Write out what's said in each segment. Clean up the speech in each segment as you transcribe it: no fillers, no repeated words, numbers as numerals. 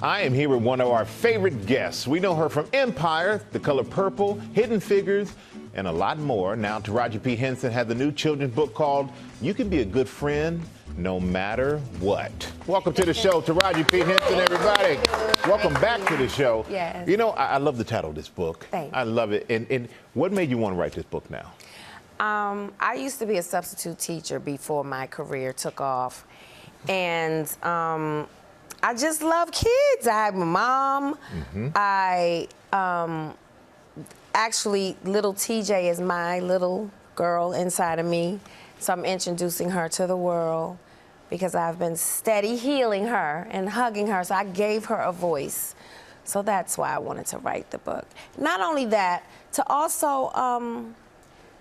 I am here with one of our favorite guests. We know her from Empire, The Color Purple, Hidden Figures, and a lot more. Now, Taraji P. Henson has a new children's book called You Can Be a Good Friend No Matter What. Welcome to the show, Taraji P. Henson, everybody. Welcome back to the show. Yes. You know, I love the title of this book. Thanks. I love it. And what made you want to write this book now? I used to be a substitute teacher before my career took off. And I just love kids. I have my mom. I actually, little TJ is my little girl inside of me. So I'm introducing her to the world because I've been steady healing her and hugging her. So I gave her a voice. So that's why I wanted to write the book. Not only that, to also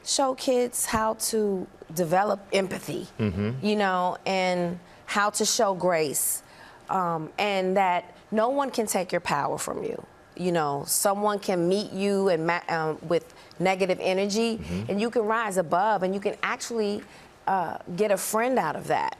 show kids how to develop empathy, you know, and how to show grace, and that no one can take your power from you. You know, someone can meet you and with negative energy, and you can rise above, and you can actually get a friend out of that.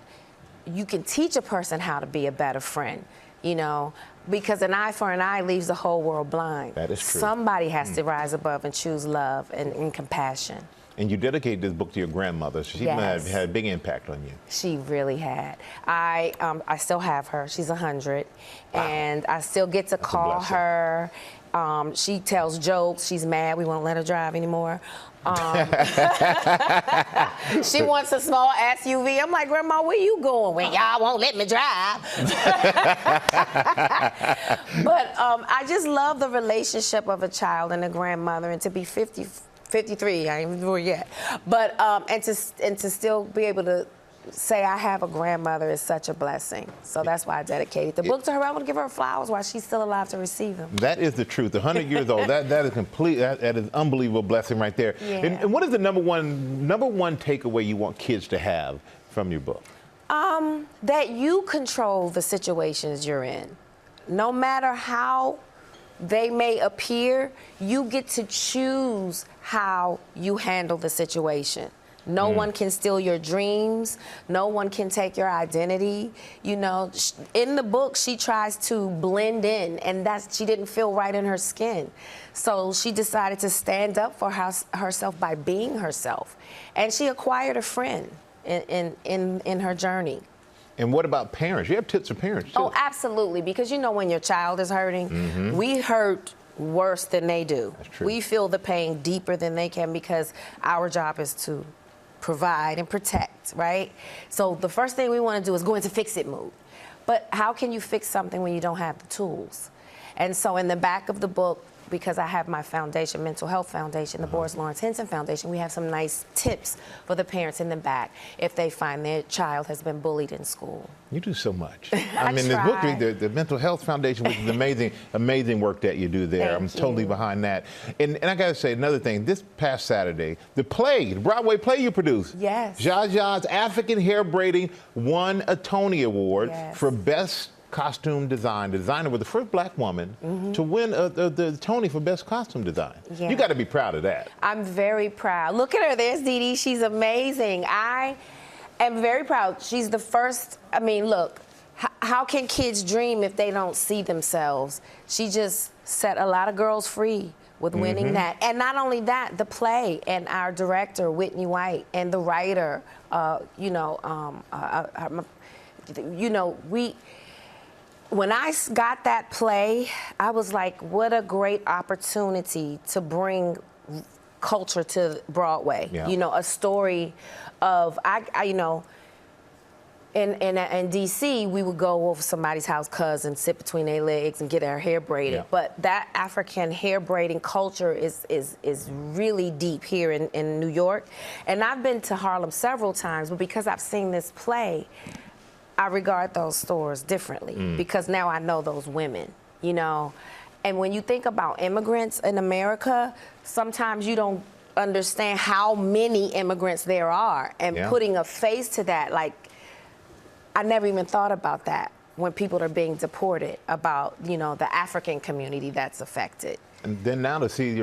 You can teach a person how to be a better friend, you know, because an eye for an eye leaves the whole world blind. That is true. Somebody has to rise above and choose love and compassion. And you dedicated this book to your grandmother. She Yes. might have had a big impact on you. She really had. I still have her. She's 100, and I still get to call her. She tells jokes. She's mad we won't let her drive anymore. She wants a small SUV. I'm like, Grandma, where you going? Well, y'all won't let me drive. But I just love the relationship of a child and a grandmother, and to be 53, I ain't even there yet. But and to still be able to say I have a grandmother is such a blessing. So that's why I dedicated the book to her. I want to give her flowers while she's still alive to receive them. That is the truth. 100 years old. That is complete. That is unbelievable blessing right there. Yeah. And what is the number one takeaway you want kids to have from your book? That you control the situations you're in. No matter how they may appear, you get to choose how you handle the situation. No one can steal your dreams. No one can take your identity. You know, in the book, she tries to blend in, and she didn't feel right in her skin. So she decided to stand up for herself by being herself. And she acquired a friend in her journey. And what about parents? You have tips for parents, too. Oh, absolutely, because you know when your child is hurting, we hurt worse than they do. That's true. We feel the pain deeper than they can because our job is to provide and protect, right? So the first thing we want to do is go into fix-it mode. But how can you fix something when you don't have the tools? And so in the back of the book, because I have my foundation, Mental Health Foundation, the Boris Lawrence Henson Foundation, we have some nice tips for the parents in the back if they find their child has been bullied in school. You do so much. I mean, try. this book, the Mental Health Foundation, which is amazing, amazing work that you do there. Thank I'm totally you. behind that. And I got to say another thing. This past Saturday, the Broadway play you produced, Yes. Zsa's African Hair Braiding won a Tony Award Yes. for Best Costume Design. The designer was the first black woman to win the Tony for Best Costume Design. Yeah. You got to be proud of that. I'm very proud. Look at her. There's Dee Dee. She's amazing. I am very proud. She's the first. I mean, look, how can kids dream if they don't see themselves? She just set a lot of girls free with winning that. And not only that, the play and our director, Whitney White, and the writer, when I got that play, I was like, what a great opportunity to bring culture to Broadway. Yeah. You know, a story of, in D.C., we would go over somebody's house, cousin, sit between their legs and get our hair braided. Yeah. But that African hair braiding culture is really deep here in New York. And I've been to Harlem several times, but because I've seen this play, I regard those stores differently because now I know those women, you know. And when you think about immigrants in America, sometimes you don't understand how many immigrants there are. And putting a face to that, like, I never even thought about that when people are being deported, about, you know, the African community that's affected. And then now to see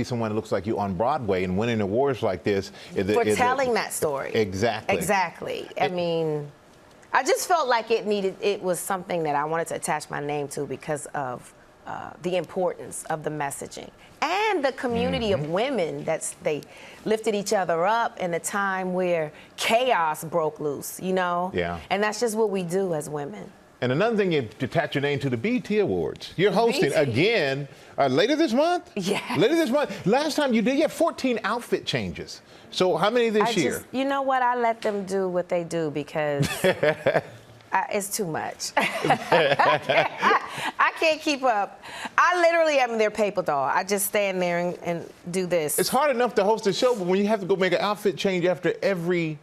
someone that looks like you on Broadway and winning awards like this. For telling that story. Exactly. Exactly. I mean, I just felt like it was something that I wanted to attach my name to because of the importance of the messaging and the community of women they lifted each other up in a time where chaos broke loose, you know? Yeah. And that's just what we do as women. And another thing, you attach your name to the BET Awards. You're hosting BET. again later this month? Yes. Later this month. Last time you did, you had 14 outfit changes. So how many this year? You know what? I let them do what they do because it's too much. I can't keep up. I literally am their paper doll. I just stand there and do this. It's hard enough to host a show, but when you have to go make an outfit change after every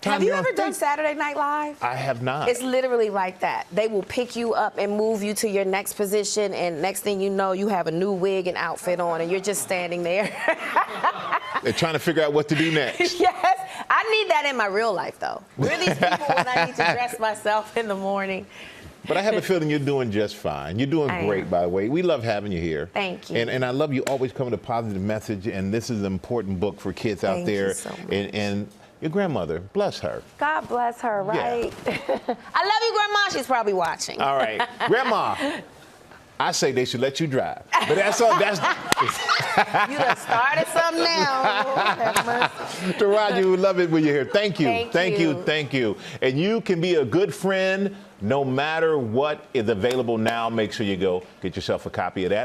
time Have you you're on ever done stage- Saturday Night Live? I have not. It's literally like that. They will pick you up and move you to your next position, and next thing you know, you have a new wig and outfit on, and you're just standing there. They're trying to figure out what to do next. Yes, I need that in my real life, though. Where are these people when I need to dress myself in the morning? But I have a feeling you're doing just fine. You're doing I great, am. by the way. We love having you here. Thank you. And I love you always coming with a positive message, and this is an important book for kids out Thank there. you so much. And your grandmother, bless her. God bless her, right? I love you, Grandma. She's probably watching. All right. Grandma, I say they should let you drive. But that's all. That's You done started something now. Lord have mercy. Taraji, we love it when you're here. Thank you. Thank you. Thank you. And you can be a good friend no matter what is available now. Make sure you go get yourself a copy of that.